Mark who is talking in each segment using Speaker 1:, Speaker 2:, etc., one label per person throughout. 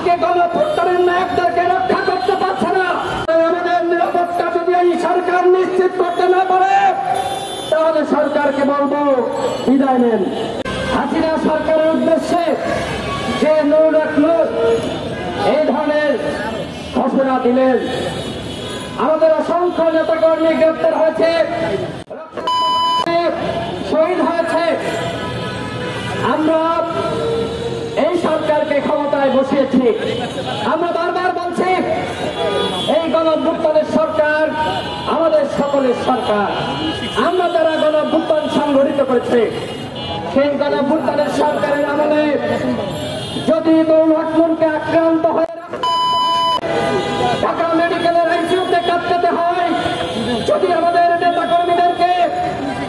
Speaker 1: আজকে গণভোটের নায়কদেরকে রক্ষা করতে পারছে না। আমাদের নিরাপত্তা যদি এই সরকার নিশ্চিত করতে না পারে তাহলে সরকারকে বলবো বিদায় নেন। হাসিনা সরকারের উদ্দেশ্যে যে নূর এই ধরনের ঘোষণা দিলেন, আমাদের অসংখ্য নেতাকর্মী গ্রেপ্তার হয়েছে, শহীদ হয়েছে। আমরা এই সরকারকে ক্ষমতায় বসিয়েছি। আমরা বারবার বলছি এই গণঅভ্যুত্থানের সরকার আমাদের সকলের সরকার। আমরা যারা গণঅভ্যুত্থান সংগঠিত করেছে সেই গণঅভ্যুত্থানের সরকারের আমলে যদি নৌলখনকে আক্রান্ত হয়ে ঢাকা মেডিকেলের আইসিইউতে কাটতে হয়, যদি আমাদের নেতা কর্মীদেরকে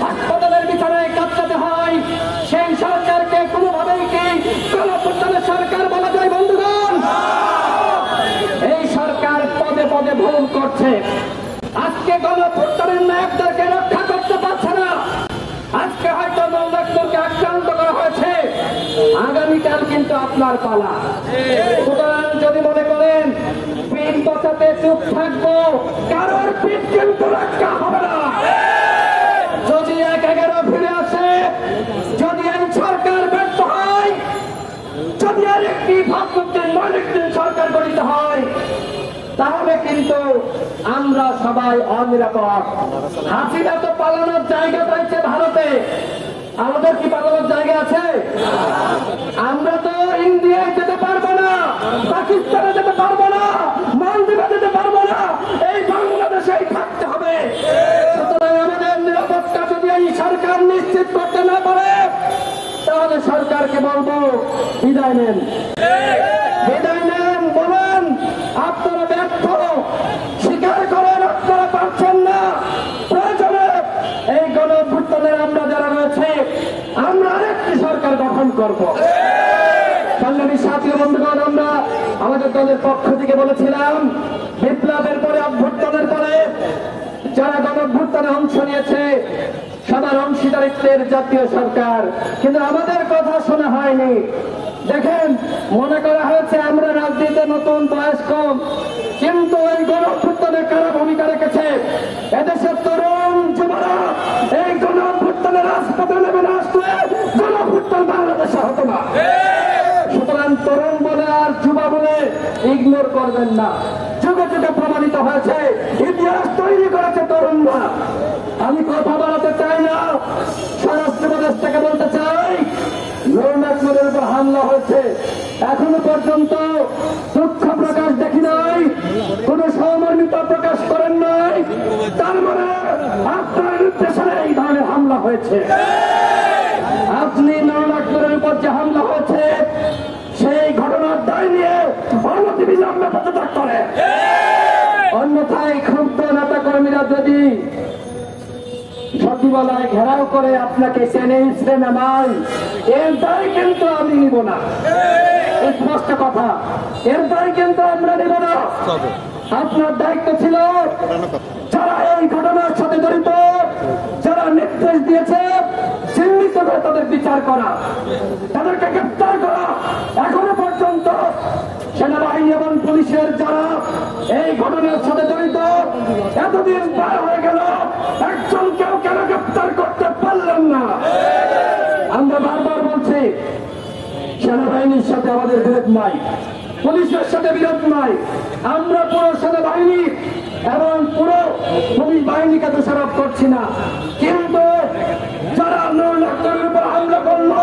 Speaker 1: হাসপাতালের বিছানায় কাটতে হয়, সেই সরকারকে কোনোভাবেই কি গণঅভ্যুত্থানের সরকার বলা যায়? বন্ধুগণ, এই সরকার পদে পদে ভুল করছে। আজকে গণঅভ্যুত্থানের নায়কদেরকে রক্ষা করতে পারছে না। আজকে হয়তো নৌলখনকে আক্রান্ত করা হয়েছে, আগামীকাল কিন্তু আপনার পালা। সুতরাং যদি মনে করেন পিঠ বসাতে চুপ থাকবো, কারোর পিঠ কিন্তু রক্ষা হবে না। যদি 1-11 ফিরে আসে, যদি এই সরকার ব্যর্থ হয়, যদি আরেকটি ভাবমূর্তির মৌলিকদিন সরকার গঠিত হয়, তাহলে কিন্তু আমরা সবাই অনিরাপদ। হাসিনা তো পালানোর জায়গা পাইছে ভারতে, আমাদের কি পালানোর জায়গা আছে? আমরা তো ইন্ডিয়ায় যেতে পারবো না, পাকিস্তানে যেতে পারবো না, মালদ্বীপে যেতে পারবো না, এই বাংলাদেশেই থাকতে হবে। সুতরাং আমাদের নিরাপত্তা যদি এই সরকার নিশ্চিত করতে না পারে তাহলে সরকারকে বলবো বিদায় নেন, বিদায় নেন। বলেন আপনারা ব্যর্থ, স্বীকার করেন আপনারা পারছেন না। প্রয়োজনে এই গণঅভ্যুত্থানের আমরা যারা রয়েছে আমরা আরেকটি সরকার গঠন করব। সংগ্রামী সাথী বন্ধুগণ, আমরা আমাদের দলের পক্ষ থেকে বলেছিলাম বিপ্লবের পরে অভ্যুত্থানের পরে যারা গণঅভ্যুত্থানে অংশ নিয়েছে সবার অংশীদারিত্বের জাতীয় সরকার, কিন্তু আমাদের কথা শোনা হয়নি। দেখেন, মনে করা হয়েছে আমরা রাজনীতিতে নতুন, বয়স কম, কিন্তু এই গণঅভ্যুত্থানে কারা ভূমিকা রেখেছে? এদেশের তরুণ যুবরা এই গণঅভ্যুত্থানে রাজপথে নেমে না আসলে গণঅভ্যুত্থান বাংলাদেশে হতো না। সুতরাং তরুণ বলে আর যুবা বলে ইগনোর করবেন না। যুগে যুগে প্রমাণিত হয়েছে, ইতিহাস তৈরি করেছে তরুণরা। আমি কথা বলাতে চাই না, স্বরাষ্ট্র উপদেষ্টাকে বলতে চাই, নৌলখনদের উপর হামলা হয়েছে, এখনো পর্যন্ত দুঃখ প্রকাশ দেখি নাই, কোন সহমর্মিতা প্রকাশ করেন নাই। তার মানে আপনার নির্দেশনে এই ধরনের হামলা হয়েছে। আপনি নৌলখনদের উপর যে হামলা হয়েছে সেই ঘটনার দায় নিয়ে অনতিবিলম্বে পদত্যাগ করে, অন্যথায় ক্ষুব্ধ নেতা কর্মীরা যদি সচিবালয় ঘেরাও করে আপনাকে টেনে ইসরে নামায়, এর দায় কিন্তু আমি নিব না। স্পষ্ট কথা, এর দায় কিন্তু আমরা নিব না। আপনার দায়িত্ব ছিল যারা এই ঘটনার সাথে জড়িত, যারা নির্দেশ দিয়েছে চিহ্নিত করে তাদের বিচার করা, তাদেরকে গ্রেপ্তার করা। এখনো পর্যন্ত সেনাবাহিনী এবং পুলিশের যারা এই ঘটনার সাথে জড়িত, এতদিন পার হয়ে গেল, একজনকেও কেন গ্রেপ্তার করতে পারলেন না? আমরা বারবার বলছি সেনাবাহিনীর সাথে আমাদের বিরোধ নাই, পুলিশের সাথে বিরোধ নাই। আমরা পুরো সেনাবাহিনী এবং পুরো পুলিশ বাহিনীকে দোষারোপ করছি না, কিন্তু যারা নৌলখনদের উপর হামলা করলো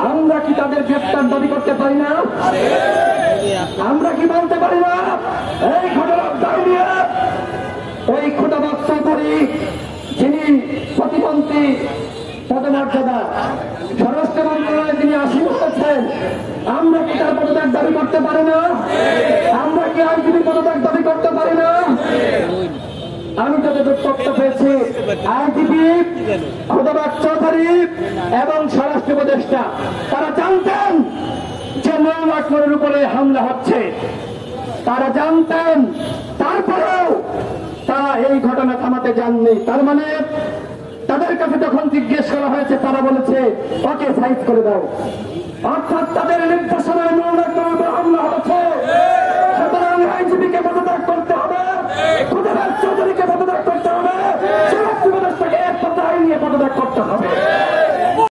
Speaker 1: আমরা কি তাদের গ্রেপ্তার দাবি করতে পারি না? আমরা কি বলতে পারি না এই ঘটনার দায় নিয়ে ওই খুদাবাদ চৌধুরী যিনি প্রতিমন্ত্রী পদমর্যাদা স্বরাষ্ট্র মন্ত্রণালয়ে যিনি আসীন হয়েছেন, আমরা কি তার পদত্যাগ দাবি করতে পারি না? আমরা কি আইজিপি পদত্যাগ দাবি করতে পারি না? আমি যতটুকু তথ্য পেয়েছি, আইজিপি খুদাবাদ চৌধুরী এবং স্বরাষ্ট্র উপদেষ্টা তারা জানতেন যে নৌলখনদের উপরে হামলা হচ্ছে, তারা জানতেন, তারপরেও তারা এই ঘটনা থামাতে যাননি। তার মানে তাদের কাছে যখন জিজ্ঞেস করা হয়েছে তারা বলেছে ওকে সাইজ করে দাও, অর্থাৎ তাদের নির্দেশনায় নৌলখনদের উপর হামলা হয়েছে। চৌধুরীকে পদত্যাগ করতে হবে, স্বরাষ্ট্র উপদেষ্টাকে এক সপ্তাহ নিয়ে পদত্যাগ করতে হবে।